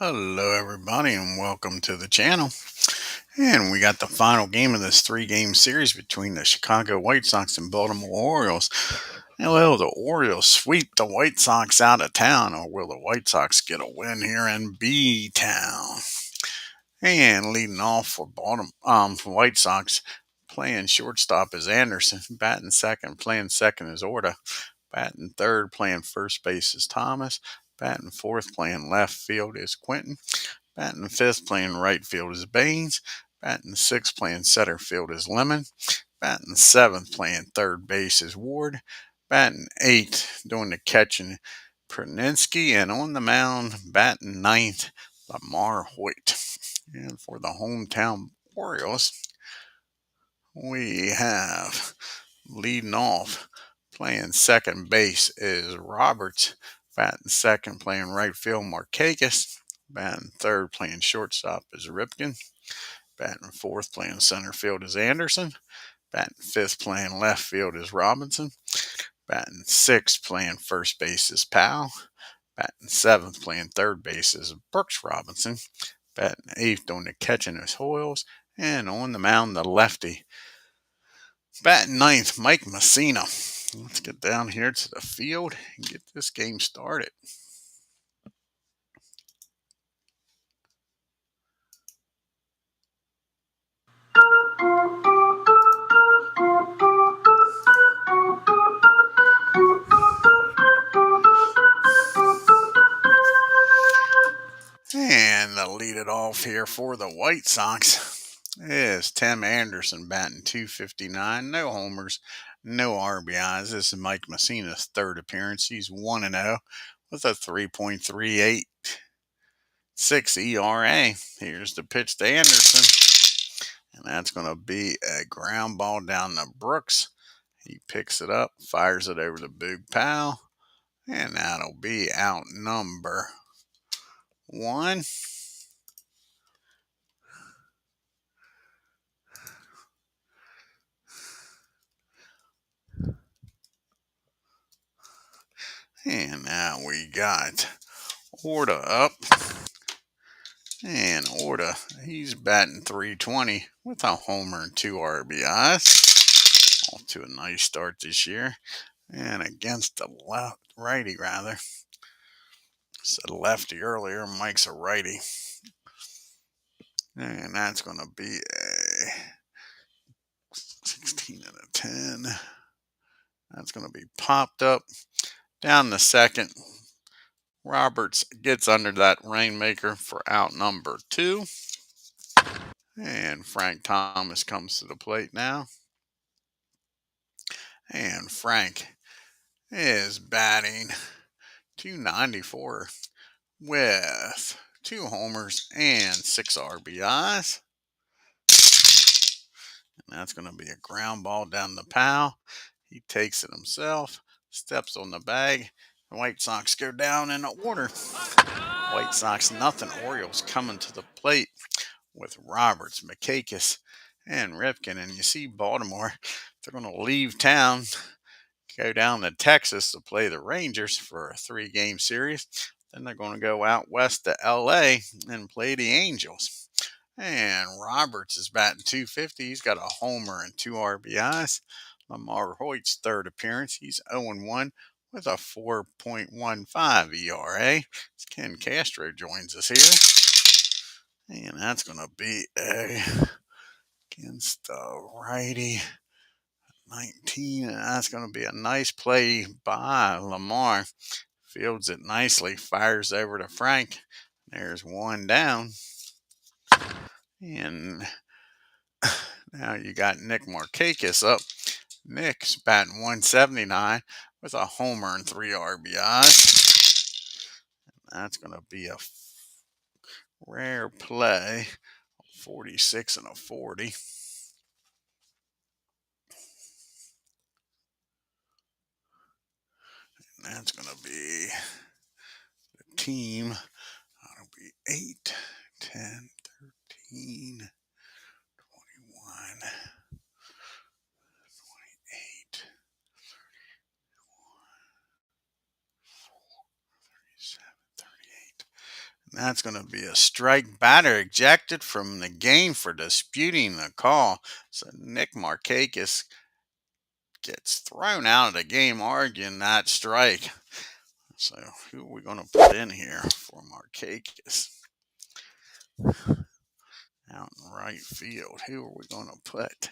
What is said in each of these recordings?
Hello, everybody, and welcome to the channel. And we got the final game of this three-game series between the Chicago White Sox and Baltimore Orioles. And will the Orioles sweep the White Sox out of town, or will the White Sox get a win here in B-Town? And leading off for for White Sox, playing shortstop is Anderson. Batting second, playing second is Orta. Batting third, playing first base is Thomas. Batting fourth, playing left field is Quentin. Batting fifth, playing right field is Baines. Batting sixth, playing center field is Lemon. Batting seventh, playing third base is Ward. Batting eighth, doing the catching, Prudzinski. And on the mound, batting ninth, LaMARR HOYT. And for the hometown Orioles, we have leading off, playing second base is Roberts. Batting second, playing right field, Markakis. Batting third, playing shortstop is Ripken. Batting fourth, playing center field is Anderson. Batting fifth, playing left field is Robinson. Batting sixth, playing first base is Powell. Batting seventh, playing third base is Brooks Robinson. Batting eighth, doing the catching is Hoyles. And on the mound, the lefty. Batting ninth, Mike MUSSINA. Let's get down here to the field and get this game started. And to lead it off here for the White Sox is Tim Anderson batting .259. No homers, no RBIs. This is Mike MUSSINA's third appearance. He's 1-0 with a 3.386 ERA. Here's the pitch to Anderson. And that's going to be a ground ball down to Brooks. He picks it up, fires it over to Boog Powell. And that'll be out number one. And now we got Orta up. And Orta, he's batting .320 with a homer and 2 RBIs. Off to a nice start this year. And against the righty, rather. Said lefty earlier, Mike's a righty. And that's going to be a 16 out of 10. That's going to be popped up. Down the second, Roberts gets under that rainmaker for out number 2. And Frank Thomas comes to the plate now. And Frank is batting .294 with 2 homers and 6 RBIs. And that's going to be a ground ball down the Powell. He takes it himself, steps on the bag. The White Sox go down in order. White Sox nothing. Orioles coming to the plate with Roberts, Markakis, and Ripken. And you see Baltimore, they're going to leave town, go down to Texas to play the Rangers for a 3-game series. Then they're going to go out west to LA and play the Angels. And Roberts is batting .250. He's got a homer and 2 RBIs. LaMarR HOYT's third appearance. He's 0-1 with a 4.15 ERA. Ken Castro joins us here. And that's going to be against the righty 19. And that's going to be a nice play by LaMarR. Fields it nicely, fires over to Frank. There's one down. And now you got Nick Markakis up. Nick's batting .179 with a homer and 3 RBIs. That's going to be a rare play, 46 and a 40. And that's going to be the team. That'll be 8, 10, 13, 21, 28, 37, 38. And That's going to be a strike. Batter ejected from the game for disputing the call. So Nick Markakis gets thrown out of the game arguing that strike. So who are we going to put in here for Markakis? Out in right field. Who are we going to put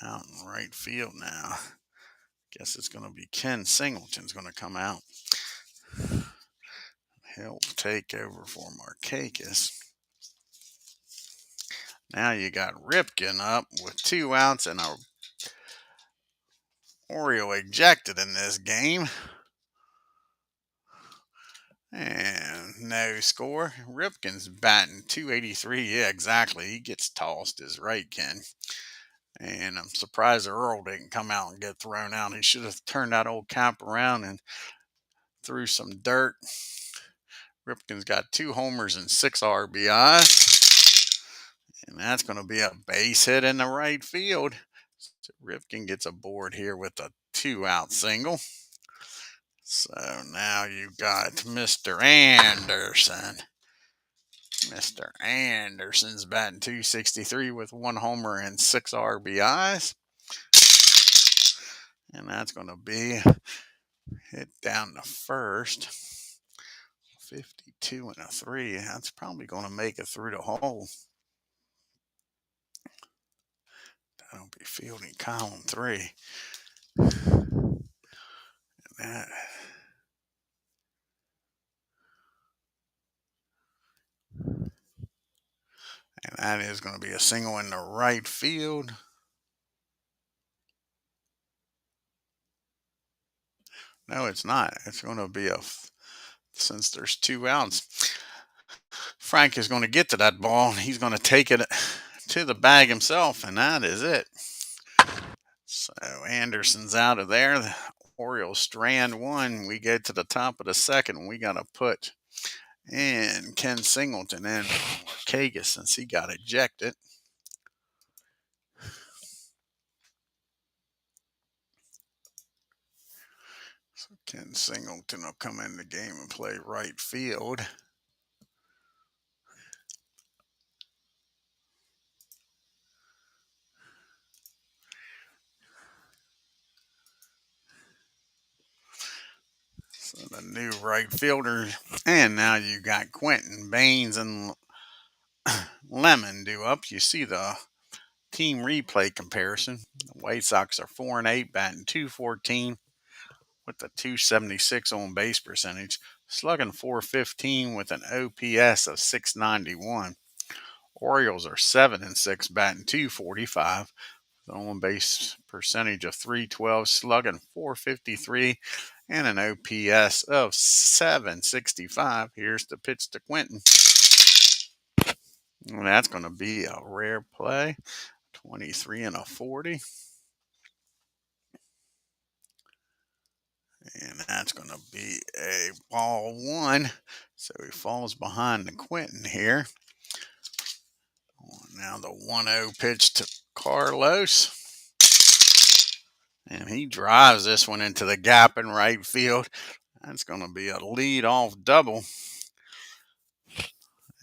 out in right field now? Guess it's going to be Ken Singleton's going to come out. He'll take over for Markakis. Now you got Ripken up with 2 outs and a Oriole ejected in this game. And no score. Ripken's batting .283. Yeah, exactly. He gets tossed as right, Ken. And I'm surprised Earl didn't come out and get thrown out. He should have turned that old cap around and threw some dirt. Ripken's got 2 homers and 6 RBIs. And that's going to be a base hit in the right field. So Ripken gets aboard here with a 2-out single. So now you got Mr. Anderson. Mr. Anderson's batting .263 with 1 homer and 6 RBIs. And that's going to be hit down to first. 52 and a 3. That's probably going to make it through the hole. That'll be fielding column 3. And that is going to be a single in the right field. No, it's not. It's going to be since there's 2 outs, Frank is going to get to that ball. He's going to take it to the bag himself, and that is it. So Anderson's out of there. The Orioles strand 1. We get to the top of the second. We got to put in Ken Singleton in Markakis since he got ejected. So Ken Singleton will come in the game and play right field. So the new right fielder. And now you got Quentin Baines and Lemon due up. You see the team replay comparison. The White Sox are 4-8, batting .214 with a .276 on base percentage, slugging .415 with an OPS of .691. Orioles are 7-6, batting .245 with an on base percentage of .312, slugging .453 and an OPS of .765. Here's the pitch to Quentin. And that's going to be a rare play. 23 and a 40. And that's going to be a ball 1. So he falls behind the Quentin here. Now the 1-0 pitch to Carlos. And he drives this one into the gap in right field. That's going to be a lead-off double.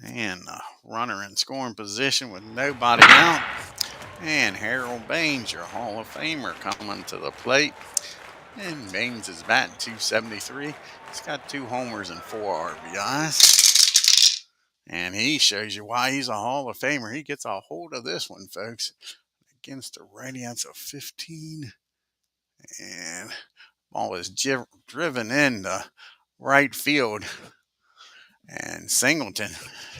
And a runner in scoring position with nobody out. And Harold Baines, your Hall of Famer, coming to the plate. And Baines is batting .273. He's got 2 homers and 4 RBIs. And he shows you why he's a Hall of Famer. He gets a hold of this one, folks. Against the righty, that's a 15. And ball is driven into right field. And Singleton,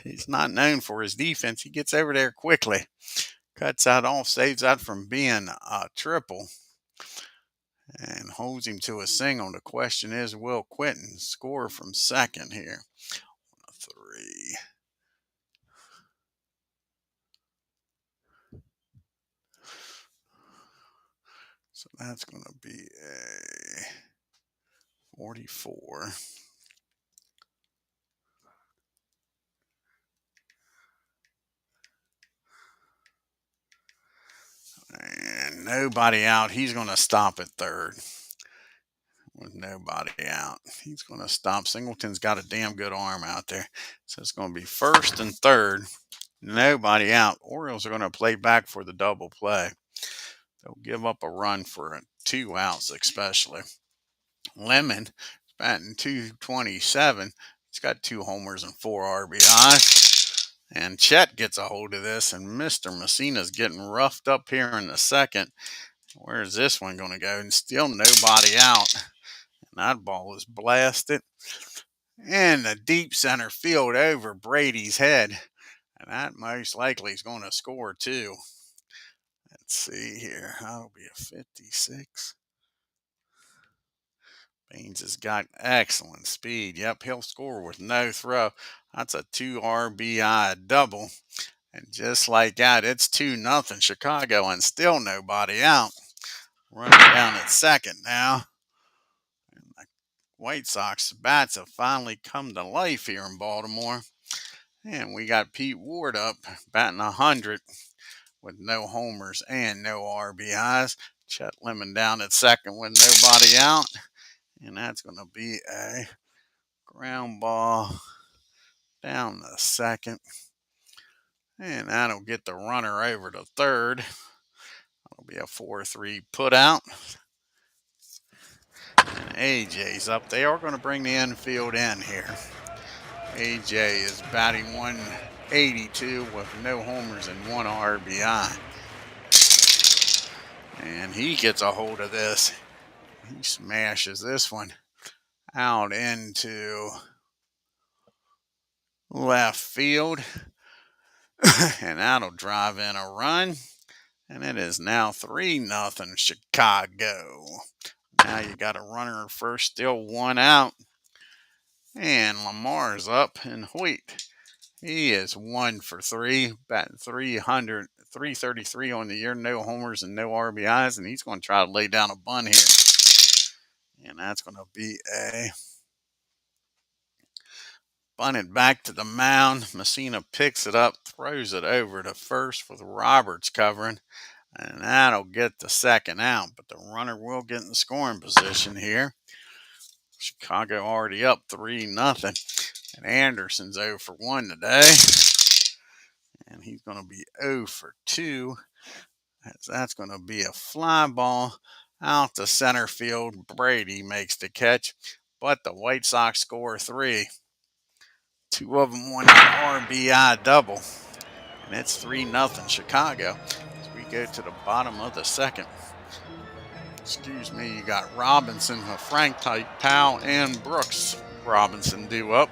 he's not known for his defense. He gets over there quickly. Cuts that off, saves that from being a triple. And holds him to a single. The question is, will Quentin score from second here? 3. So that's going to be a 44. And nobody out. He's going to stop at third. with nobody out. He's going to stop. Singleton's got a damn good arm out there. So it's going to be first and third. Nobody out. Orioles are going to play back for the double play. They'll give up a run for 2 outs, especially. Lemon is batting .227. He's got 2 homers and 4 RBIs. And Chet gets a hold of this, and Mr. MUSSINA's getting roughed up here in the second. Where's this one going to go? And still nobody out. And that ball is blasted in the deep center field over Brady's head. And that most likely is going to score too. Let's see here. That'll be a 56. Baines has got excellent speed. Yep, he'll score with no throw. That's a 2 RBI double. And just like that, it's 2-0 Chicago and still nobody out. Running down at second now. And the White Sox bats have finally come to life here in Baltimore. And we got Pete Ward up batting 100 with no homers and no RBIs. Chet Lemon down at second with nobody out. And that's going to be a ground ball down the second. And that'll get the runner over to third. That'll be a 4-3 put out. And AJ's up. They are going to bring the infield in here. AJ is batting 182 with no homers and 1 RBI. And he gets a hold of this. He smashes this one out into left field. And that'll drive in a run. And it is now 3-0 Chicago. Now you got a runner at first, still 1 out. And LaMARR's up, and HOYT, he is 1 for 3, batting 333 on the year, no homers and no RBIs, and he's going to try to lay down a bunt here. And that's going to be a bunted back to the mound. MUSSINA picks it up, throws it over to first with Roberts covering, and that'll get the second out. But the runner will get in the scoring position here. Chicago already up 3-0. And Anderson's 0 for 1 today. And he's going to be 0 for 2. That's going to be a fly ball out to center field. Brady makes the catch. But the White Sox score 3. 2 of them won an RBI double. And it's 3-0 Chicago as we go to the bottom of the second. Excuse me, you got Robinson, a Frank type, Powell, and Brooks. Robinson due up.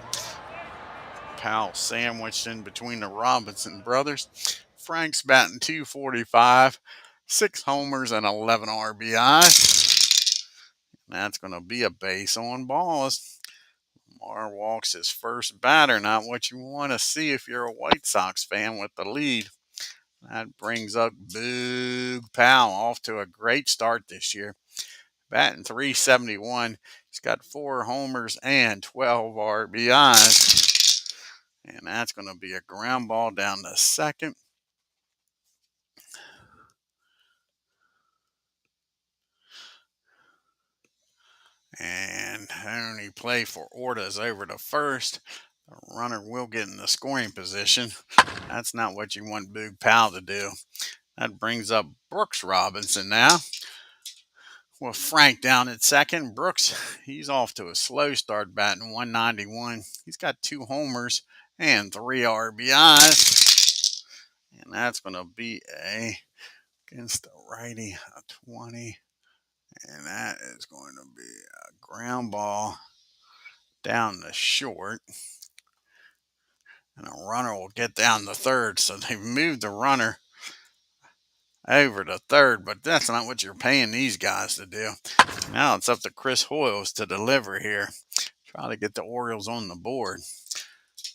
Powell sandwiched in between the Robinson brothers. Frank's batting .245, 6 homers and 11 RBIs. And that's going to be a base on balls. LaMARR walks his first batter, not what you want to see if you're a White Sox fan with the lead. That brings up Boog Powell off to a great start this year. Batting .371. He's got 4 homers and 12 RBIs. And that's going to be a ground ball down to second. And only play for Ortiz over to first. The runner will get in the scoring position. That's not what you want Boog Powell to do. That brings up Brooks Robinson now. With Frank down at second. Brooks, he's off to a slow start batting .191. He's got 2 homers and 3 RBIs. And that's going to be against the righty, a 20. And that is going to be a ground ball down the short. And a runner will get down the third. So they've moved the runner over to third, but that's not what you're paying these guys to do. Now it's up to Chris Hoyles to deliver here. Try to get the Orioles on the board.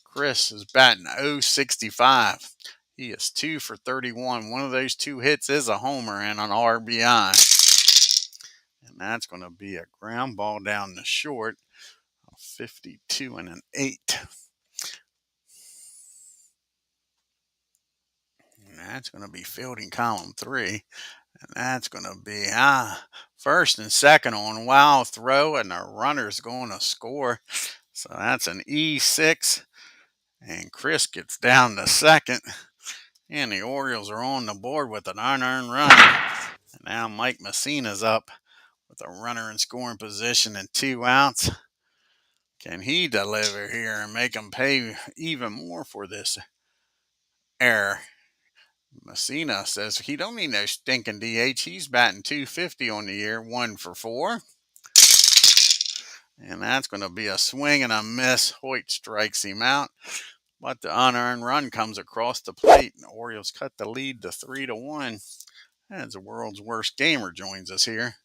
Chris is batting .065. He is 2 for 31. One of those 2 hits is a homer and an RBI. And that's going to be a ground ball down the short. 52 and an 8. And that's going to be fielding column 3. And that's going to be first and second on wild throw, and the runner's going to score. So that's an E6, and Chris gets down to second. And the Orioles are on the board with an unearned run. And now Mike MUSSINA's up with a runner in scoring position and 2 outs. Can he deliver here and make them pay even more for this error? MUSSINA says he don't need no stinking DH. He's batting .250 on the year, 1 for 4. And that's going to be a swing and a miss. HOYT strikes him out. But the unearned run comes across the plate, and the Orioles cut the lead to 3-1. As the world's worst gamer joins us here.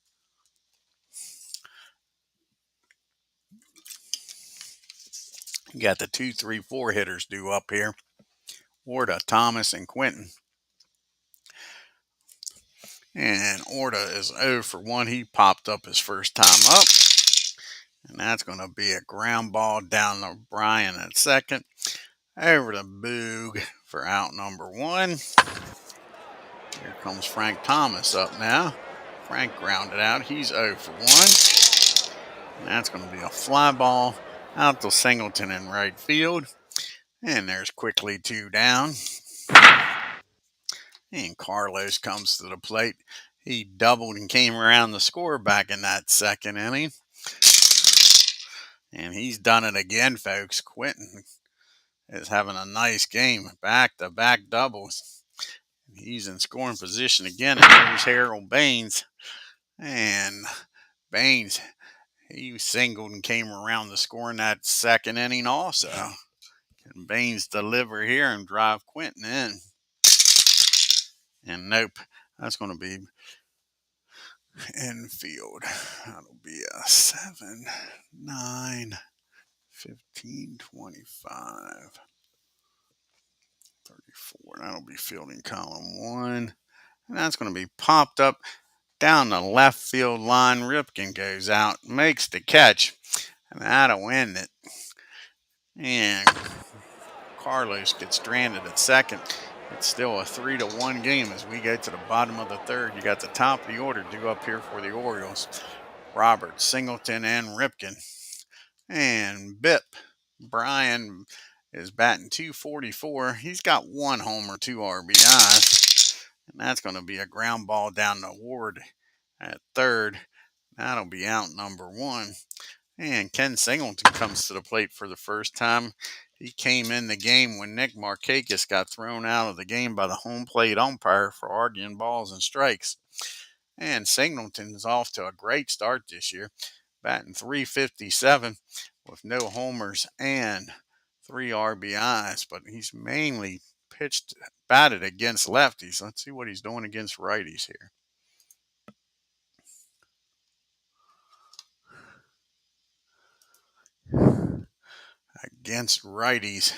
You got the 2, 3, 4 hitters due up here. Orta, Thomas, and Quentin. And Orta is 0 for 1. He popped up his first time up. And that's going to be a ground ball down to Brian at second. Over to Boog for out number 1. Here comes Frank Thomas up now. Frank grounded out. He's 0 for 1. And that's going to be a fly ball out to Singleton in right field. And there's quickly 2 down. And Carlos comes to the plate. He doubled and came around the score back in that second inning. And he's done it again, folks. Quentin is having a nice game. Back-to-back doubles. He's in scoring position again. And here's Harold Baines. And Baines, he singled and came around the score in that second inning also. Can Baines deliver here and drive Quentin in? And nope, that's going to be infield. That'll be a 7, 9, 15, 25, 34. That'll be fielding column 1. And that's going to be popped up down the left field line. Ripken goes out, makes the catch, and that'll end it. And Carlos gets stranded at second. It's still a 3-1 game as we go to the bottom of the third. You got the top of the order due up here for the Orioles. Roberts, Singleton, and Ripken. And Bip, Brian is batting .244. He's got 1 homer, 2 RBIs. And that's going to be a ground ball down to Ward at third. That'll be out number 1. And Ken Singleton comes to the plate for the first time. He came in the game when Nick Markakis got thrown out of the game by the home plate umpire for arguing balls and strikes. And Singleton's off to a great start this year, batting .357 with no homers and 3 RBIs. But he's mainly batted against lefties. Let's see what he's doing against righties here. Against righties,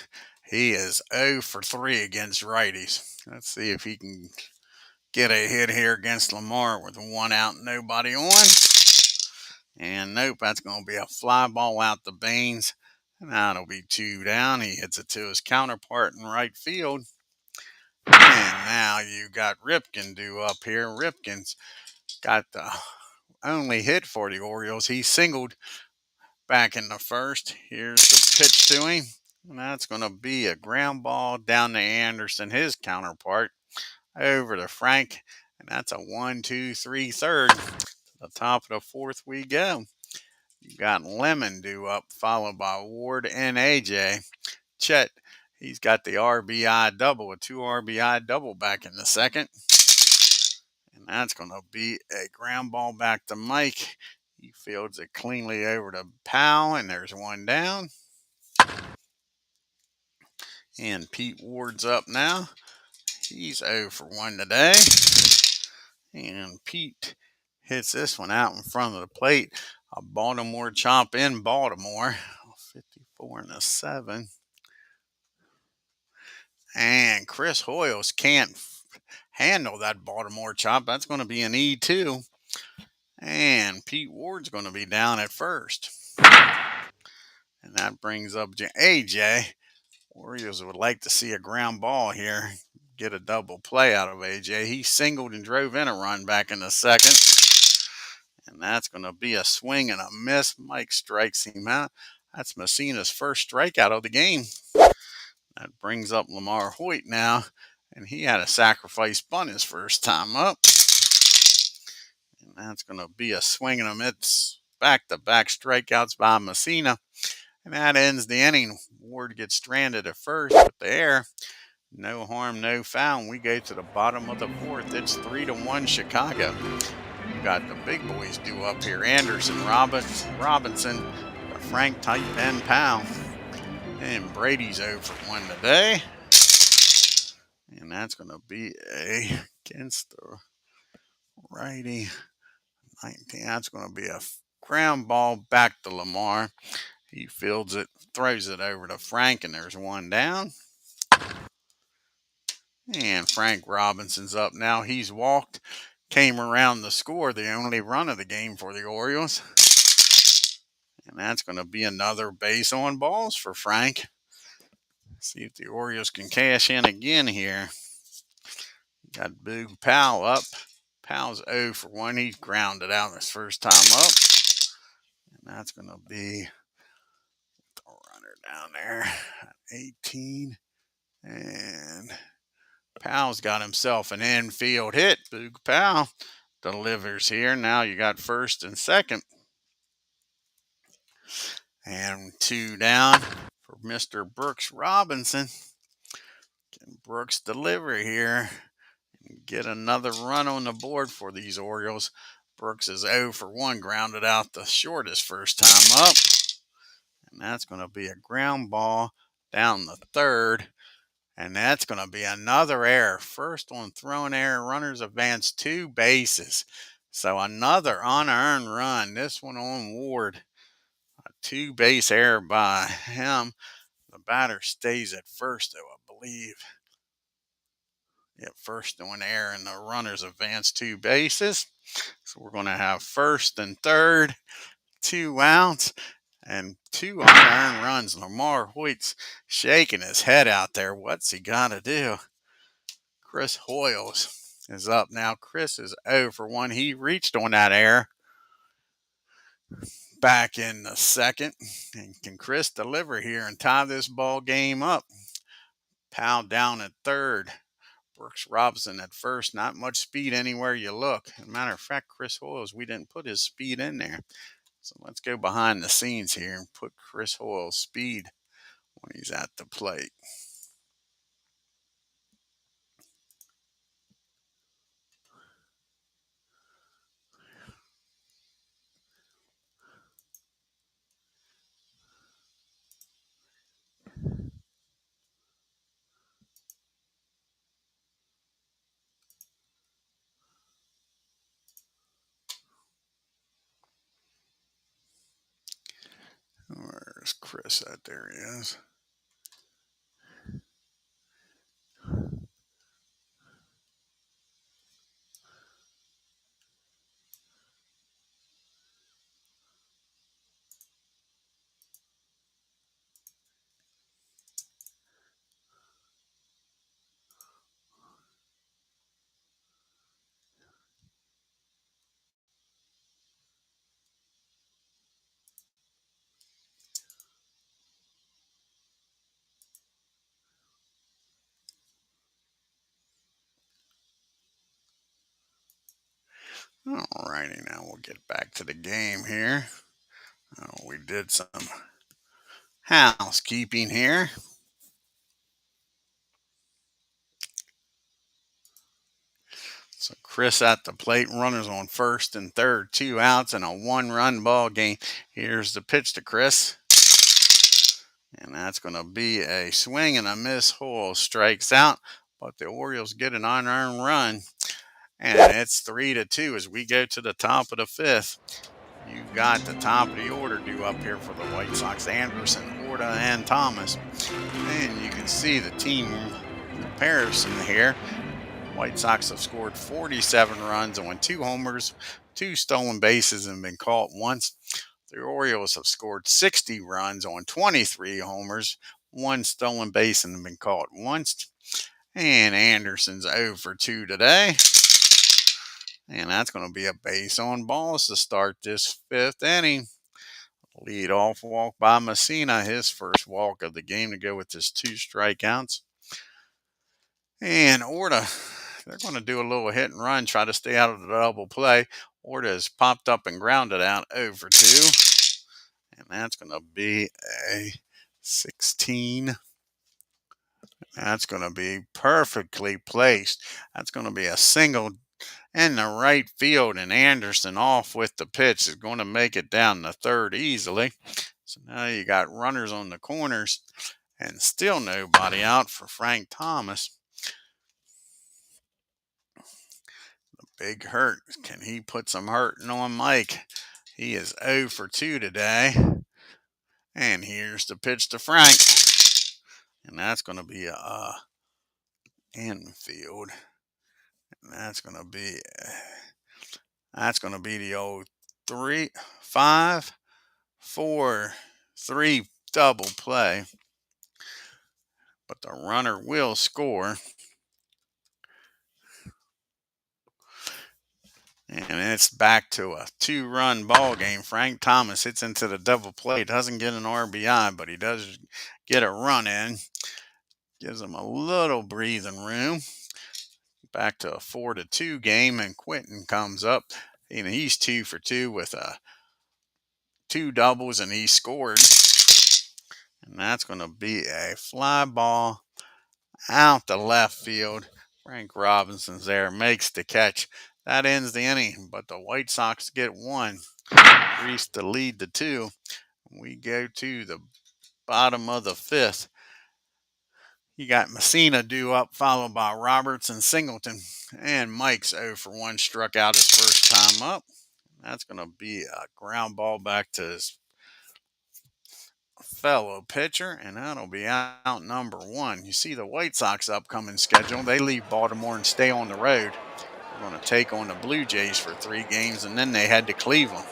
he is 0 for 3 against righties. Let's see if he can get a hit here against LaMARR with 1 out and nobody on. And nope, that's going to be a fly ball out to Baines. And that'll be 2 down. He hits it to his counterpart in right field. And now you got Ripken due up here. Ripken's got the only hit for the Orioles. He singled back in the first. Here's the pitch to him. And that's going to be a ground ball down to Anderson, his counterpart, over to Frank. And that's a 1, 2, 3 third. To the top of the fourth we go. You got Lemon due up, followed by Ward and AJ. Chet, he's got the RBI double, a 2 RBI double back in the second. And that's going to be a ground ball back to Mike. He fields it cleanly over to Powell, and there's 1 down. And Pete Ward's up now. He's 0 for 1 today. And Pete hits this one out in front of the plate. A Baltimore chop in Baltimore. 54 and a 7. And Chris Hoyles can't handle that Baltimore chop. That's going to be an E2. And Pete Ward's going to be down at first. And that brings up AJ. Orioles would like to see a ground ball here. get a double play out of AJ. He singled and drove in a run back in the second. And that's going to be a swing and a miss. Mike strikes him out. That's MUSSINA's first strikeout of the game. That brings up LaMARR HOYT now. And he had a sacrifice bunt his first time up. And that's going to be a swing and a miss. Back-to-back strikeouts by MUSSINA. And that ends the inning. Ward gets stranded at first with the error. No harm, no foul. We go to the bottom of the fourth. It's 3-1 Chicago. We got the big boys due up here. Anderson, Robinson, Frank, Type, and Powell. And Brady's 0 for 1 today. And that's going to be against the righty. 19. That's going to be a ground ball back to LaMARR. He fields it, throws it over to Frank, and there's one down. And Frank Robinson's up now. He's walked, came around to score the only run of the game for the Orioles. And that's going to be another base on balls for Frank. See if the Orioles can cash in again here. Got Boog Powell up. Powell's 0 for 1. He grounded out his first time up. And that's going to be the runner down there at 18. And Powell's got himself an infield hit. Boog Powell delivers here. Now you got first and second. And 2 down for Mr. Brooks Robinson. Can Brooks deliver here and get another run on the board for these Orioles? Brooks is 0 for 1, grounded out the shortest first time up. And that's going to be a ground ball down the third. And that's going to be another error. First on throwing error, runners advance 2 bases. So another unearned run. This one on Ward. A 2-base error by him. The batter stays at first, though, I believe. First on error, and the runners advance 2 bases. So we're going to have first and third, 2 outs. And 2 unearned runs. LaMARR HOYT's shaking his head out there. What's he got to do? Chris Hoyles is up now. Chris is 0 for 1. He reached on that error back in the second. And can Chris deliver here and tie this ball game up? Powell down at third. Brooks Robinson at first. Not much speed anywhere you look. As a matter of fact, Chris Hoyles, we didn't put his speed in there. So let's go behind the scenes here and put Chris Hoyles' speed when he's at the plate. Where's Chris at? There he is. Alrighty, now we'll get back to the game here. We did some housekeeping here. So Chris at the plate, runners on first and third, 2 outs, and a 1-run ball game. Here's the pitch to Chris. And that's going to be a swing and a miss. Hoyles strikes out, but the Orioles get an unearned run. And it's 3-2 as we go to the top of the 5th. You got the top of the order due up here for the White Sox. Anderson, Horta, and Thomas. And you can see the team comparison here. White Sox have scored 47 runs on 2 homers, 2 stolen bases, and been caught once. The Orioles have scored 60 runs on 23 homers, 1 stolen base, and been caught once. And Anderson's 0 for 2 today. And that's going to be a base on balls to start this 5th inning. Lead off walk by MUSSINA, his first walk of the game to go with his 2 strikeouts. And Orta, they're going to do a little hit and run, try to stay out of the double play. Orta has popped up and grounded out 0 for 2. And that's going to be a 16. That's going to be perfectly placed. That's going to be a single in the right field, and Anderson off with the pitch is going to make it down the 3rd easily. So now you got runners on the corners and still nobody out for Frank Thomas. The big hurt. Can he put some hurting on Mike? He is 0 for 2 today. And here's the pitch to Frank. And that's going to be a infield. And that's going to be the old 3, 5, 4, 3 double play. But the runner will score. And it's back to a 2-run ball game. Frank Thomas hits into the double play. Doesn't get an RBI, but he does get a run in. Gives him a little breathing room. Back to a 4-2 game, and Quentin comes up. And he's 2 for 2 with 2 doubles, and he scored. And that's going to be a fly ball out to left field. Frank Robinson's there, makes the catch. That ends the inning, but the White Sox get 1. Increase the lead to 2. We go to the bottom of the 5th. You got MUSSINA due up, followed by Roberts and Singleton. And Mike's 0 for 1, struck out his first time up. That's going to be a ground ball back to his fellow pitcher, and that'll be out number 1. You see the White Sox upcoming schedule. They leave Baltimore and stay on the road. They're going to take on the Blue Jays for 3 games, and then they head to Cleveland.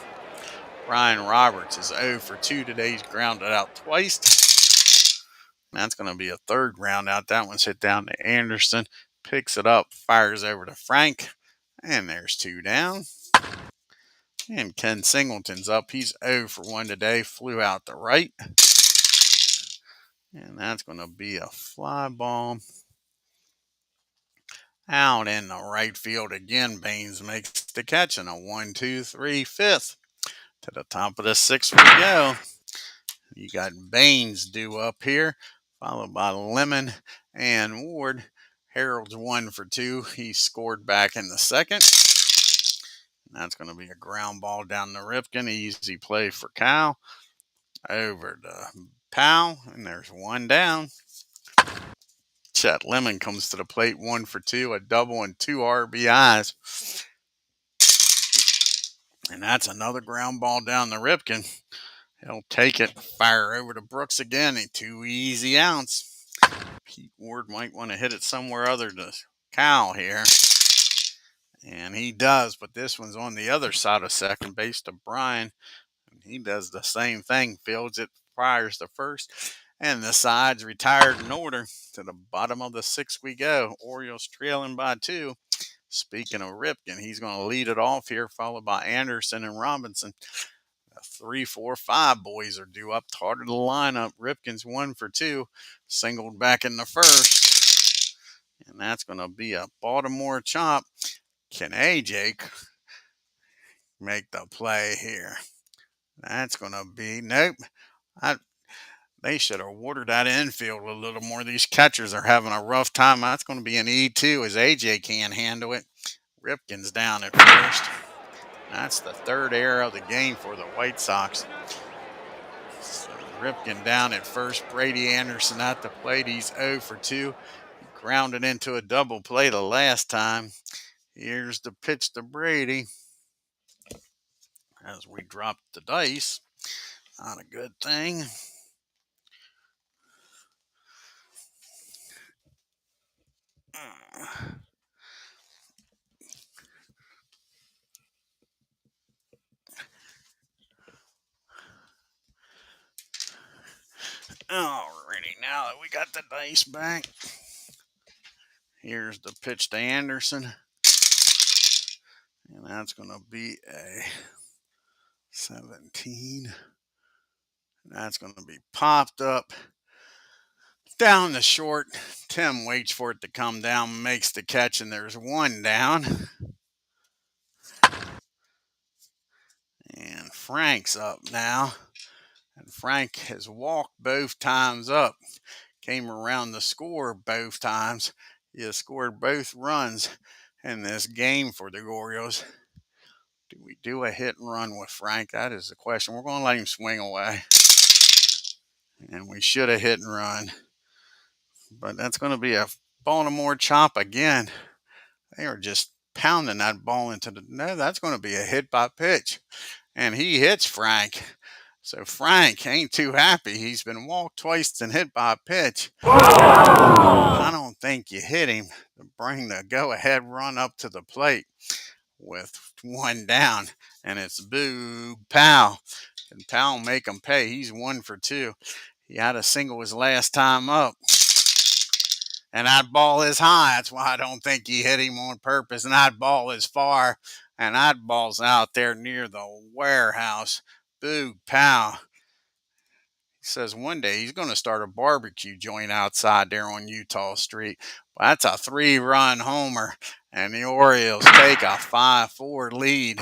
Brian Roberts is 0 for 2 today. He's grounded out twice. That's going to be a 3rd ground out. That one's hit down to Anderson. Picks it up, fires over to Frank, and there's 2 down. And Ken Singleton's up. He's 0 for 1 today. Flew out the right. And that's going to be a fly ball out in the right field again. Baines makes the catch, and a 1, 2, 3, 5th. To the top of the 6th we go. You got Baines due up here, followed by Lemon and Ward. Harold's 1 for 2. He scored back in the 2nd. And that's going to be a ground ball down the Ripken. Easy play for Cal. Over to Powell, and there's 1 down. Chet Lemon comes to the plate, 1 for 2, a double and 2 RBIs. And that's another ground ball down the Ripken. He'll take it, fire over to Brooks again, a 2 easy outs. Pete Ward might want to hit it somewhere other than Cal here. And he does, but this one's on the other side of second base to Brian. And he does the same thing, fields it, fires the first. And the side's retired in order. To the bottom of the 6th we go. Orioles trailing by 2. Speaking of Ripken, he's going to lead it off here, followed by Anderson and Robinson. 3, 4, 5 boys are due up. Hard of the lineup. Ripken's 1 for 2. Singled back in the 1st. And that's going to be a Baltimore chop. Can AJ make the play here? That's going to be, nope. They should have watered that infield a little more. These catchers are having a rough time. That's going to be an E2 as AJ can't handle it. Ripken's down at first. That's the 3rd error of the game for the White Sox. So Ripken down at first. Brady Anderson at the plate. He's 0 for 2. He grounded into a double play the last time. Here's the pitch to Brady. As we drop the dice. Not a good thing. Alrighty, now that we got the dice back, Here's the pitch to Anderson. And that's going to be a 17. That's going to be popped up down the short. Tim waits for it to come down, makes the catch, and there's one down. And Frank's up now. And Frank has walked both times up. Came around to score both times. He has scored both runs in this game for the Orioles. Do we do a hit and run with Frank? That is the question. We're going to let him swing away. And we should have hit and run. But that's going to be a Baltimore chop again. They are just pounding that ball into the... No, that's going to be a hit by pitch. And he hits Frank. So Frank ain't too happy. He's been walked twice and hit by a pitch. I don't think you hit him to bring the go-ahead run up to the plate with one down. And it's Boo Powell. And Powell make him pay. He's 1 for 2. He had a single his last time up. And that ball is high. That's why I don't think he hit him on purpose. And that ball is far. And that ball's out there near the warehouse. Boo Powell. He says one day he's going to start a barbecue joint outside there on Utah Street. Well, that's a 3-run homer. And the Orioles take a 5-4 lead.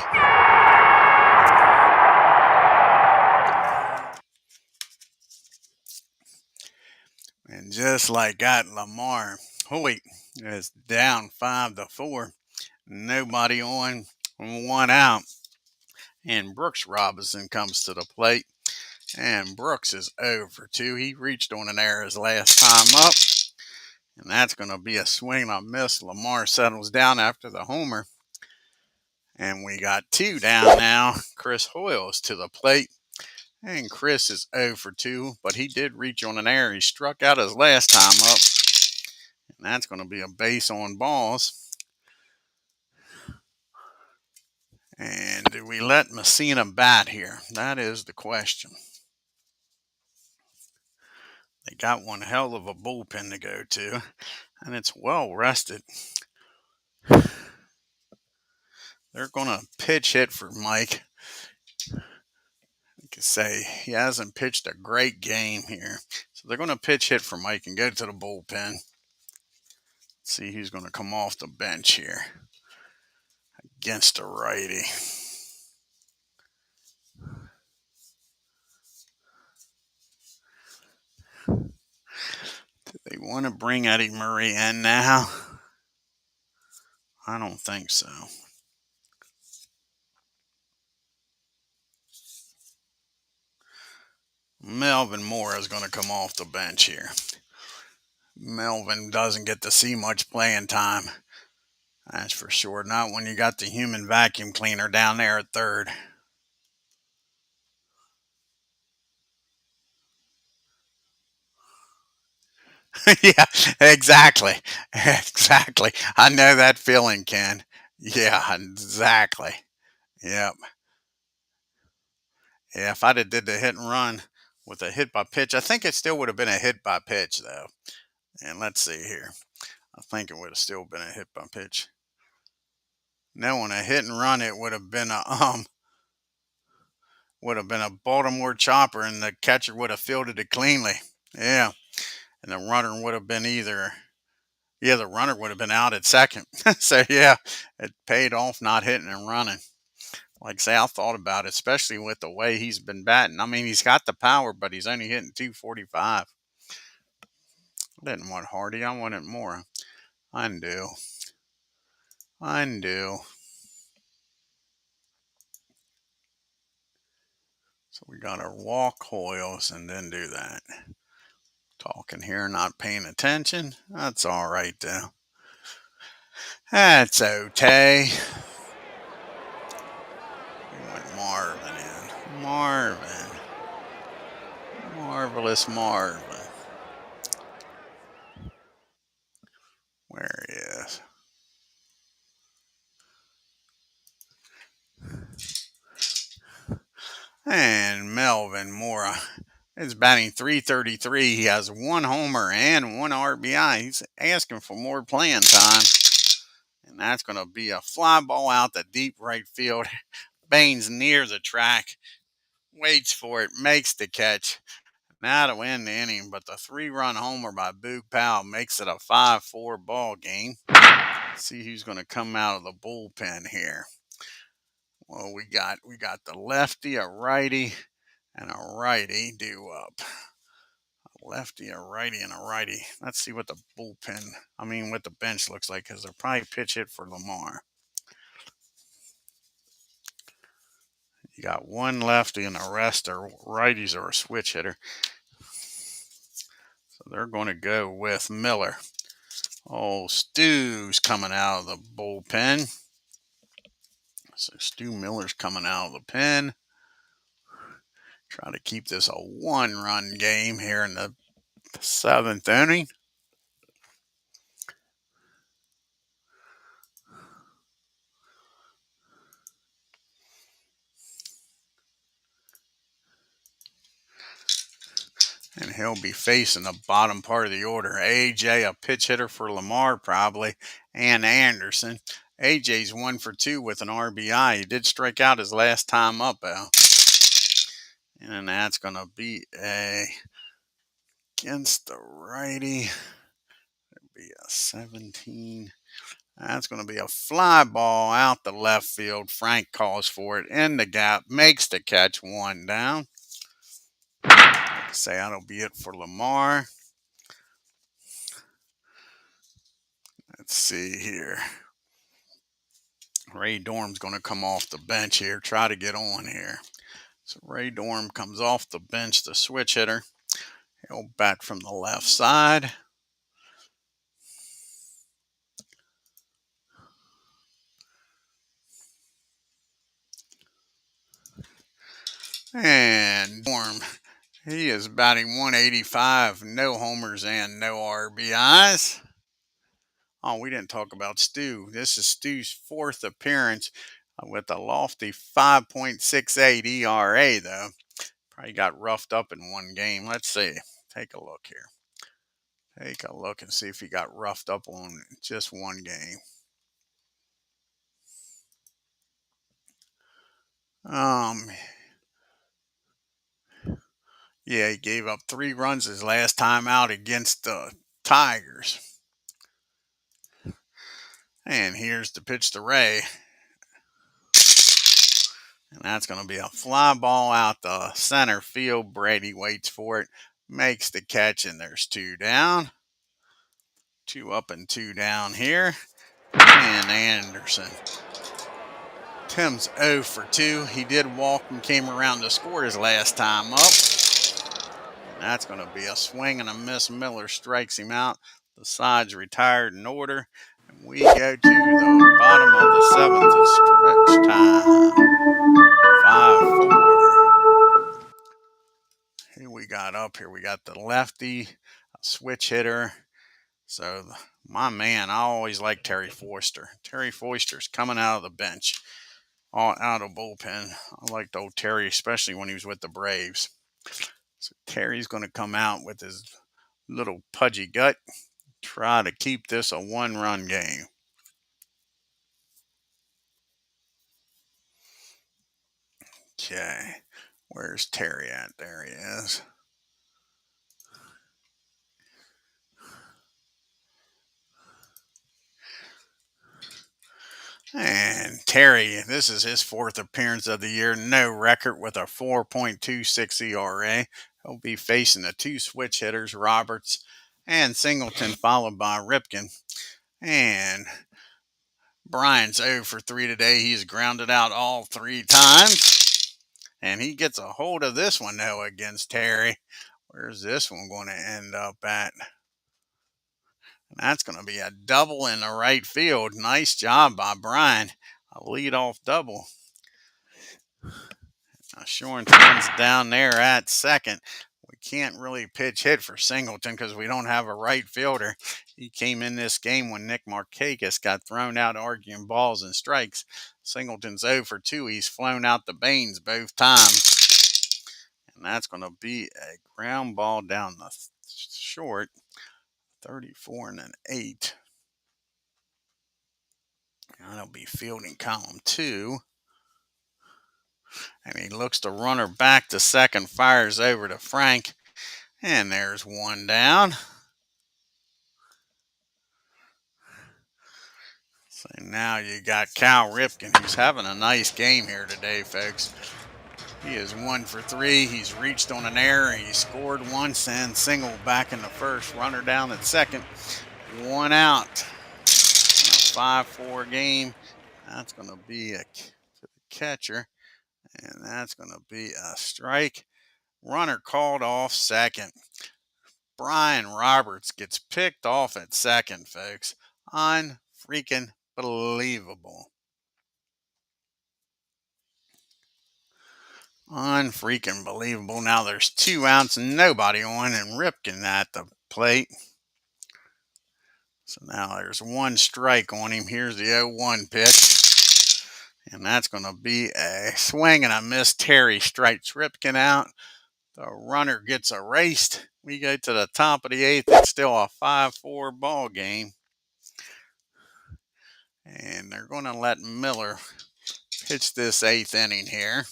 And just like that, LaMARR, HOYT is down 5-4. Nobody on, 1 out. And Brooks Robinson comes to the plate. And Brooks is 0 for 2. He reached on an error his last time up. And that's going to be a swing and a miss. LaMARR settles down after the homer. And we got 2 down now. Chris Hoyles to the plate. And Chris is 0 for 2, but he did reach on an error. He struck out his last time up. And that's going to be a base on balls. And do we let MUSSINA bat here? That is the question. They got one hell of a bullpen to go to, and it's well rested. They're going to pitch hit for Mike. I can say he hasn't pitched a great game here. So they're going to pitch hit for Mike and go to the bullpen. See who's going to come off the bench here against a righty. Do they want to bring Eddie Murray in now? I don't think so. Melvin Moore is going to come off the bench here. Melvin doesn't get to see much playing time. That's for sure. Not when you got the human vacuum cleaner down there at third. Yeah, exactly. Exactly. I know that feeling, Ken. Yeah, exactly. Yep. Yeah, if I'd have did the hit and run with a hit by pitch, I think it still would have been a hit by pitch, though. And let's see here. I think it would have still been a hit by pitch. No, on a hit and run, it would have been a Baltimore chopper, and the catcher would have fielded it cleanly. Yeah, and the runner would have been the runner would have been out at second. So yeah, it paid off not hitting and running. Like I say, I thought about it, especially with the way he's been batting. I mean, he's got the power, but he's only hitting 245. I didn't want Hardy. I wanted more. Undo. So we got to walk Hoyles and then do that. Talking here, not paying attention. That's all right, though. That's okay. We want Marvin in. Marvin. Marvelous Marvin. Where he is. And Melvin Mora is batting .333. He has 1 homer and 1 RBI. He's asking for more playing time. And that's going to be a fly ball out to deep right field. Baines near the track, waits for it, makes the catch. Now to win the inning, but the 3-run homer by Boog Powell makes it a 5-4 ball game. Let's see who's going to come out of the bullpen here. Well, we got the lefty, a righty, and a righty due up. A lefty, a righty, and a righty. Let's see what the what the bench looks like, because they'll probably pitch hit for LaMARR. You got 1 lefty and the rest are righties or a switch hitter. So they're going to go with Miller. Oh, Stu's coming out of the bullpen. So Stu Miller's coming out of the pen. Try to keep this a 1-run game here in the 7th inning. And he'll be facing the bottom part of the order. AJ, a pitch hitter for LaMARR probably, and Anderson. AJ's 1 for 2 with an RBI. He did strike out his last time up, though. And that's going to be against the righty. It'll be a 17. That's going to be a fly ball out the left field. Frank calls for it in the gap, makes the catch, 1 down. Say that'll be it for LaMARR. Let's see here. Ray Dorm's going to come off the bench here, try to get on here. So Ray Dorm comes off the bench, the switch hitter. He'll bat from the left side. And Dorm, he is batting .185, no homers and no RBIs. Oh, we didn't talk about Stu. This is Stu's 4th appearance with a lofty 5.68 ERA, though. Probably got roughed up in 1 game. Let's see. Take a look here. Take a look and see if he got roughed up on just 1 game. Yeah, he gave up 3 runs his last time out against the Tigers. And here's the pitch to Ray. And that's going to be a fly ball out the center field. Brady waits for it, makes the catch, and there's 2 down. 2 up and 2 down here. And Anderson. Tim's 0 for 2. He did walk and came around to score his last time up. And that's going to be a swing and a miss. Miller strikes him out. The side's retired in order. And we go to the bottom of the 7th. It's stretch time. 5-4. Here we got up here. We got the lefty, a switch hitter. So my man, I always like Terry Foster. Terry Foster's coming out of the bench, out of bullpen. I liked old Terry, especially when he was with the Braves. So Terry's going to come out with his little pudgy gut, try to keep this a 1-run game. Okay, where's Terry at? There he is. And Terry, this is his 4th appearance of the year. No record with a 4.26 ERA. He'll be facing the 2 switch hitters, Roberts and Singleton, followed by Ripken. And Brian's 0 for 3 today. He's grounded out all 3 times. And he gets a hold of this one, though, against Terry. Where's this one going to end up at? And that's going to be a double in the right field. Nice job by Brian. A leadoff double. Now Shorenton's down there at second. We can't really pitch hit for Singleton because we don't have a right fielder. He came in this game when Nick Markakis got thrown out arguing balls and strikes. Singleton's 0 for 2. He's flown out the Baines both times. And that's going to be a ground ball down the short, 34 and an 8. That'll be fielding column 2. And he looks the runner back to second, fires over to Frank. And there's one down. So now you got Cal Ripken, who's having a nice game here today, folks. He is 1 for 3. He's reached on an error. He scored once and singled back in the first. Runner down at second. 1 out. A 5-4 game. That's going to be to the catcher. And that's going to be a strike. Runner called off second. Brian Roberts gets picked off at second, folks. Unfreaking believable. Unfreaking believable. Now there's 2 outs and nobody on, and Ripken at the plate. So now there's 1 strike on him. Here's the 0-1 pitch. And that's going to be a swing and a miss. Terry strikes Ripken out. The runner gets erased. We go to the top of the 8th. It's still a 5-4 ball game. And they're going to let Miller pitch this 8th inning here.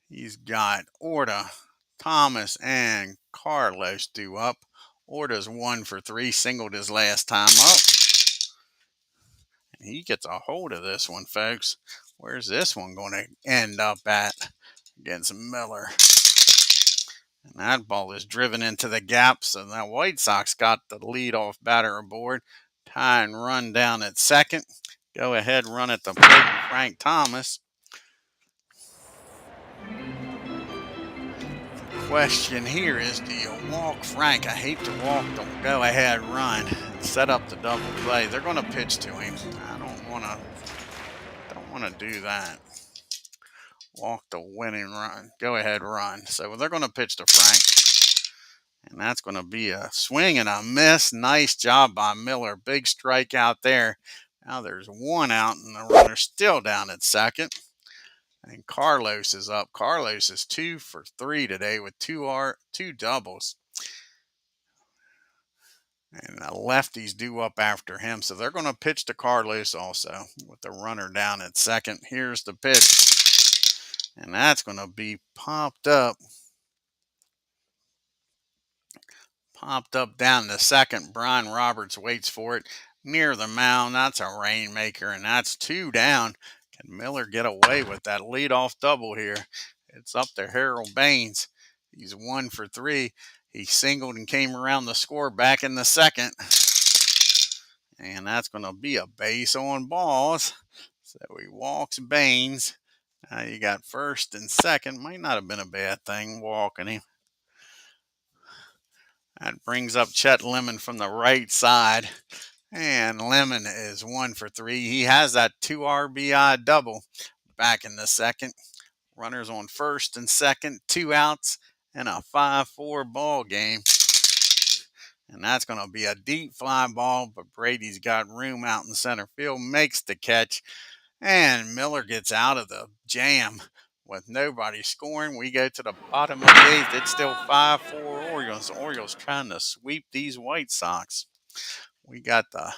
He's got Orta, Thomas, and Carlos due up. Orta's 1 for 3, singled his last time up. And he gets a hold of this one, folks. Where's this one going to end up at against Miller? And that ball is driven into the gap, so the White Sox got the leadoff batter aboard. Tie and run down at second. Go ahead, run at the plate, Frank Thomas. The question here is, do you walk Frank? I hate to walk the go ahead run. Set up the double play. They're going to pitch to him. I don't want to do that. Walk the winning run. Go ahead run. So they're going to pitch to Frank. And that's going to be a swing and a miss. Nice job by Miller. Big strike out there. Now there's 1 out and the runner's still down at second. And Carlos is up. Carlos is 2 for 3 today with 2 doubles. And the lefties due up after him. So they're going to pitch to Carlos also with the runner down at second. Here's the pitch. And that's going to be popped up. Popped up down the second. Brian Roberts waits for it near the mound. That's a rainmaker, and that's 2 down. Can Miller get away with that leadoff double here? It's up to Harold Baines. He's 1 for 3. He singled and came around the score back in the second. And that's going to be a base on balls. So he walks Baines. Now you got first and second. Might not have been a bad thing walking him. That brings up Chet Lemon from the right side. And Lemon is 1 for 3. He has that 2 RBI double back in the second. Runners on first and second, 2 outs, and a 5-4 ball game. And that's going to be a deep fly ball, but Brady's got room out in center field, makes the catch. And Miller gets out of the jam with nobody scoring. We go to the bottom of the 8th. It's still 5-4 Orioles. The Orioles trying to sweep these White Sox. We got the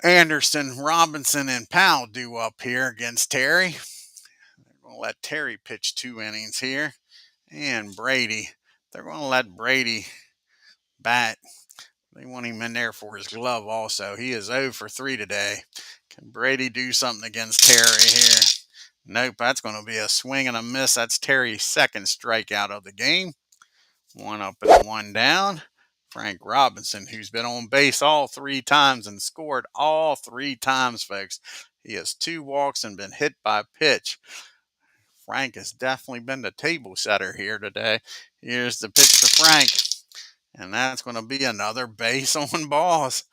Anderson, Robinson, and Powell due up here against Terry. They're going to let Terry pitch 2 innings here. And Brady. They're going to let Brady bat. They want him in there for his glove also. He is 0 for 3 today. Can Brady do something against Terry here? Nope, that's going to be a swing and a miss. That's Terry's second strikeout of the game. 1 up and 1 down. Frank Robinson, who's been on base all 3 times and scored all 3 times, folks. He has 2 walks and been hit by pitch. Frank has definitely been the table setter here today. Here's the pitch to Frank. And that's going to be another base on balls.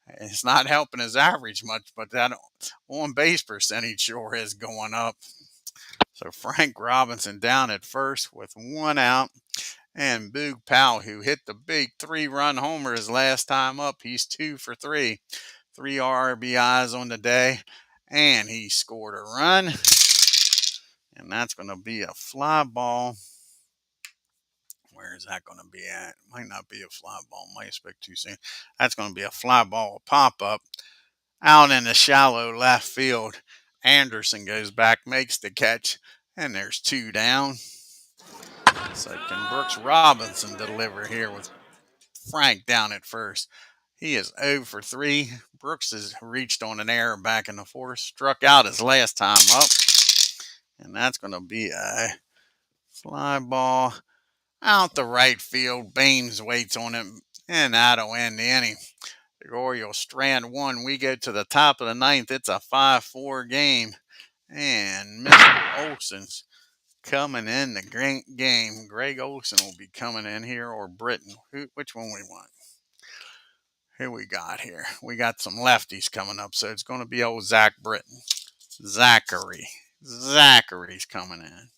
It's not helping his average much, but that on-base percentage sure is going up. So Frank Robinson down at first with 1 out. And Boog Powell, who hit the big 3-run homer his last time up, he's 2 for 3. 3 RBIs on the day. And he scored a run. And that's going to be a fly ball. Where is that going to be at? Might not be a fly ball. Might expect too soon. That's going to be a fly ball pop up out in the shallow left field. Anderson goes back, makes the catch, and there's 2 down. So can Brooks Robinson deliver here with Frank down at first? He is 0 for 3. Brooks has reached on an error back in the 4th, struck out his last time up. And that's going to be a fly ball out the right field. Baines waits on it, and that'll end the inning. The Orioles strand 1. We go to the top of the 9th. It's a 5-4 game. And Mr. Olson's coming in the game. Greg Olson will be coming in here, or Britton. Which one we want? Here we got here. We got some lefties coming up, so it's going to be old Zach Britton. Zachary's coming in.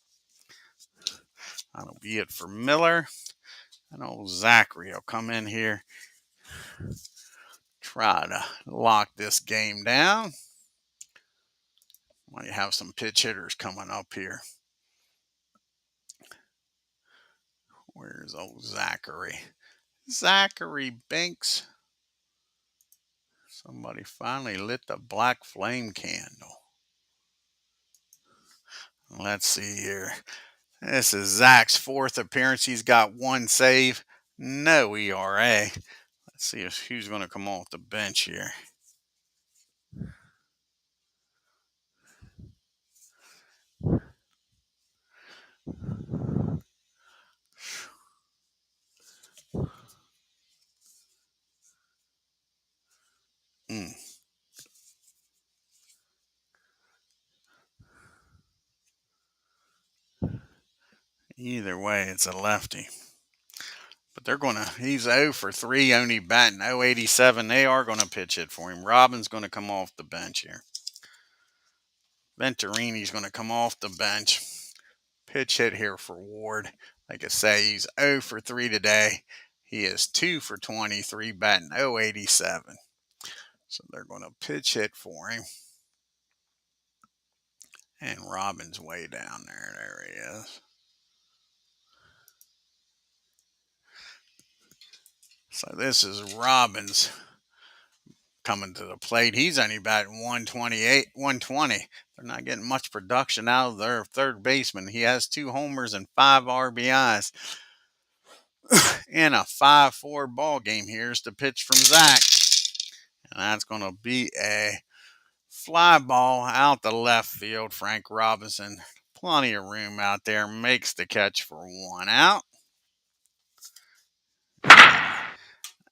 That'll be it for Miller. And old Zachary will come in here, try to lock this game down. Might have some pitch hitters coming up here. Where's old Zachary? Zachary Binks. Somebody finally lit the black flame candle. Let's see here. This is Zach's 4th appearance. He's got 1 save, no ERA. Let's see who's going to come off the bench here. Either way, it's a lefty. But he's 0 for 3, only batting .087. They are going to pitch it for him. Robin's going to come off the bench here. Venturini's going to come off the bench. Pitch hit here for Ward. Like I say, he's 0 for 3 today. He is 2 for 23, batting .087. So they're going to pitch hit for him. And Robin's way down there. There he is. So this is Robbins coming to the plate. He's only batting 120. They're not getting much production out of their third baseman. He has 2 homers and 5 RBIs in a 5-4 ball game. Here's the pitch from Zach. And that's going to be a fly ball out the left field. Frank Robinson, plenty of room out there, makes the catch for 1 out.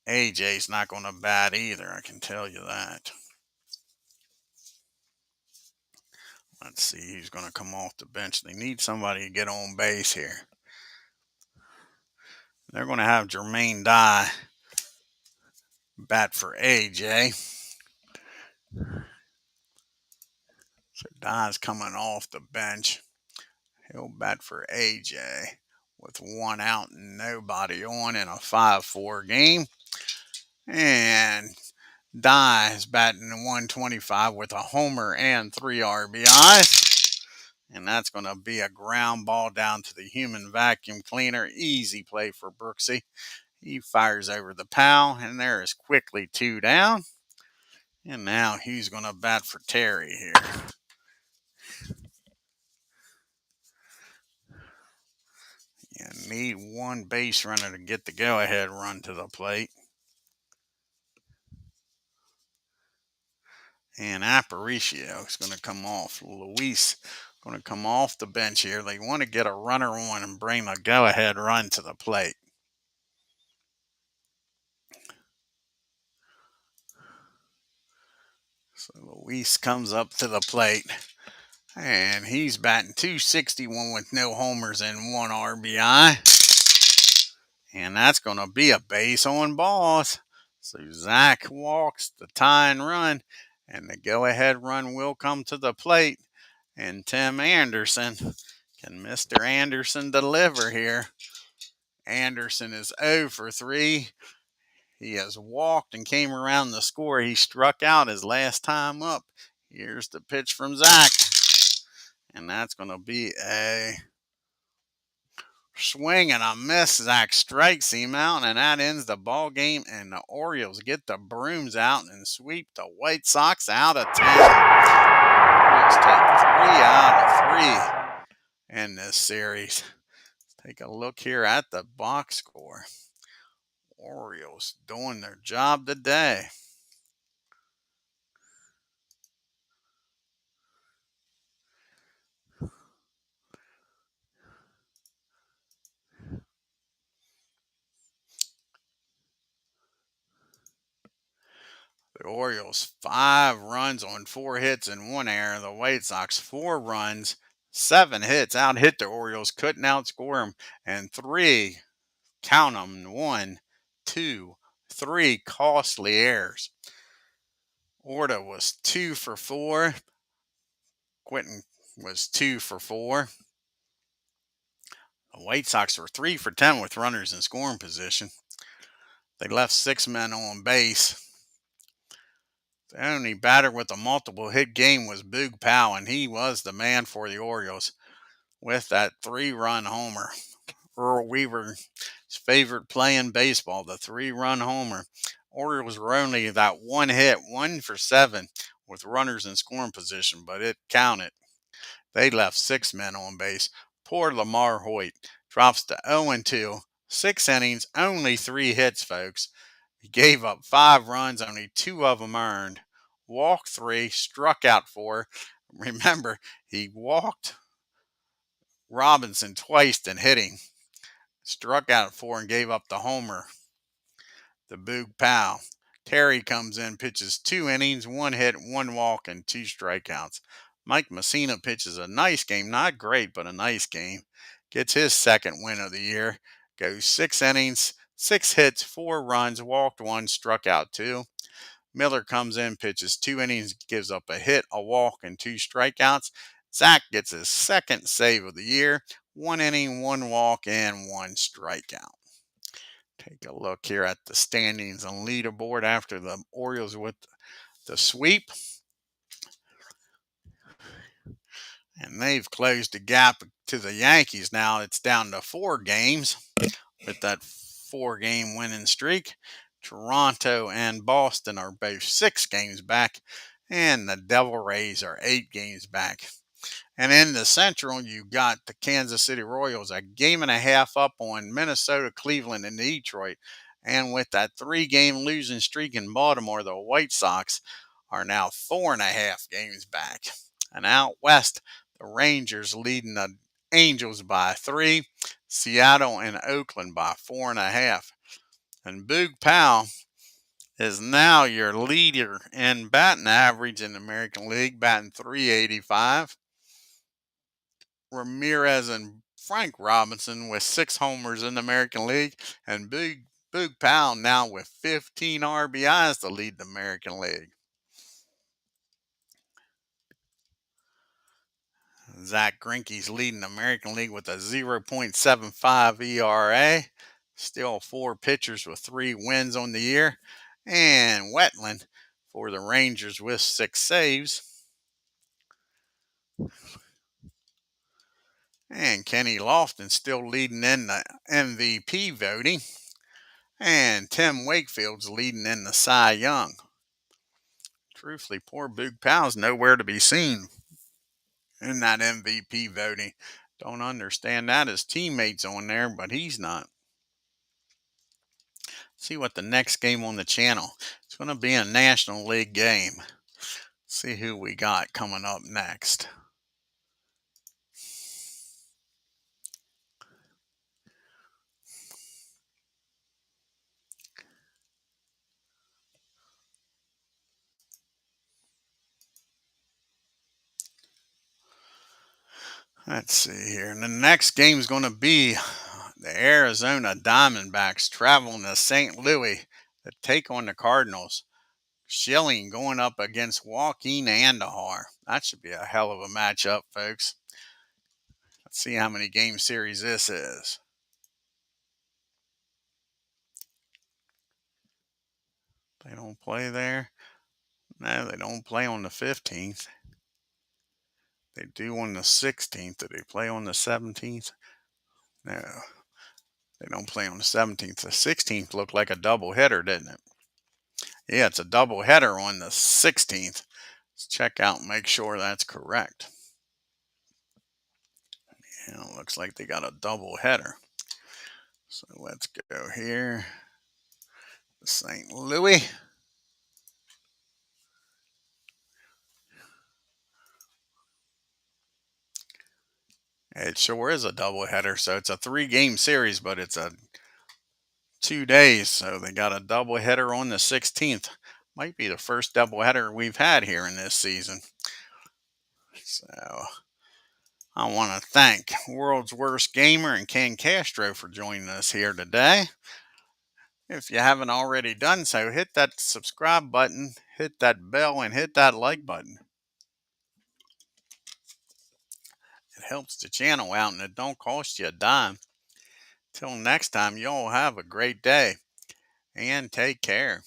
AJ's not going to bat either, I can tell you that. Let's see who's going to come off the bench. They need somebody to get on base here. They're going to have Jermaine Dye bat for AJ. So Dye's coming off the bench. He'll bat for AJ with 1 out and nobody on in a 5-4 game. And Dye is batting 125 with a homer and 3 RBIs. And that's going to be a ground ball down to the human vacuum cleaner. Easy play for Brooksy. He fires over the pal, and there is quickly 2 down. And now he's going to bat for Terry here. You need 1 base runner to get the go-ahead run to the plate. And Aparicio is going to come off. Luis going to come off the bench here. They want to get a runner on and bring the go-ahead run to the plate. So Luis comes up to the plate. And he's batting .261 with no homers and 1 RBI. And that's going to be a base on balls. So Zach walks the tying run. And the go-ahead run will come to the plate. And Tim Anderson. Can Mr. Anderson deliver here? Anderson is 0 for 3. He has walked and came around the score. He struck out his last time up. Here's the pitch from Zach. And that's going to be a swing and a miss. Zach strikes him out, and that ends the ball game. And the Orioles get the brooms out and sweep the White Sox out of town. Orioles take 3 out of 3 in this series. Take a look here at the box score. Orioles doing their job today. The Orioles 5 runs on 4 hits and 1 error. The White Sox 4 runs, 7 hits. Out hit the Orioles, couldn't outscore them, and 3, count them, 1, 2, 3 costly errors. Orta was 2 for 4. Quentin was 2 for 4. The White Sox were 3 for 10 with runners in scoring position. They left 6 men on base. The only batter with a multiple hit game was Boog Powell, and he was the man for the Orioles with that 3-run homer. Earl Weaver's favorite play in baseball, the 3-run homer. Orioles were only that 1 hit, 1 for 7 with runners in scoring position, but it counted. They left 6 men on base. Poor LaMARR HOYT drops to 0-2. 6 innings, only 3 hits, folks. He gave up 5 runs, only 2 of them earned. Walked 3, struck out 4. Remember, he walked Robinson twice and hit him. Struck out 4 and gave up the homer. The Boog Powell. Terry comes in, pitches 2 innings, 1 hit, 1 walk, and 2 strikeouts. Mike MUSSINA pitches a nice game, not great, but a nice game. Gets his second win of the year. Goes 6 innings, 6 hits, 4 runs, walked 1, struck out 2. Miller comes in, pitches 2 innings, gives up a hit, a walk, and 2 strikeouts. Zach gets his second save of the year. 1 inning, 1 walk, and 1 strikeout. Take a look here at the standings and leaderboard after the Orioles with the sweep. And they've closed the gap to the Yankees now. It's down to 4 games with that 4-game winning streak. Toronto and Boston are both 6 games back, and the Devil Rays are 8 games back. And in the Central, you got the Kansas City Royals a game and a half up on Minnesota, Cleveland, and Detroit. And with that 3-game losing streak in Baltimore, the White Sox are now 4.5 games back. And out west, the Rangers leading the Angels by 3, Seattle and Oakland by 4.5. And Boog Powell is now your leader in batting average in the American League, batting .385. Ramirez and Frank Robinson with 6 homers in the American League, and Boog Powell now with 15 RBIs to lead the American League. Zach Greinke's leading the American League with a 0.75 ERA. Still 4 pitchers with 3 wins on the year. And Wetland for the Rangers with 6 saves. And Kenny Lofton still leading in the MVP voting. And Tim Wakefield's leading in the Cy Young. Truthfully, poor Boog Powell's nowhere to be seen in that MVP voting. Don't understand that. His teammates on there, but he's not. See what the next game on the channel. It's going to be a National League game. See who we got coming up next. Let's see here. And the next game is going to be the Arizona Diamondbacks traveling to St. Louis to take on the Cardinals. Schilling going up against Joaquin Andujar. That should be a hell of a matchup, folks. Let's see how many game series this is. They don't play there. No, they don't play on the 15th. They do on the 16th. Do they play on the 17th? No, they don't play on the 17th. The 16th looked like a double header, didn't it? Yeah, it's a double header on the 16th. Let's check out and make sure that's correct. Yeah, it looks like they got a double header. So let's go here. St. Louis. It sure is a doubleheader. So it's a 3-game series, but it's a 2 days. So they got a doubleheader on the 16th. Might be the first doubleheader we've had here in this season. So I want to thank World's Worst Gamer and Ken Castro for joining us here today. If you haven't already done so, hit that subscribe button, hit that bell, and hit that like button. It helps the channel out and it don't cost you a dime. Till next time, y'all have a great day and take care.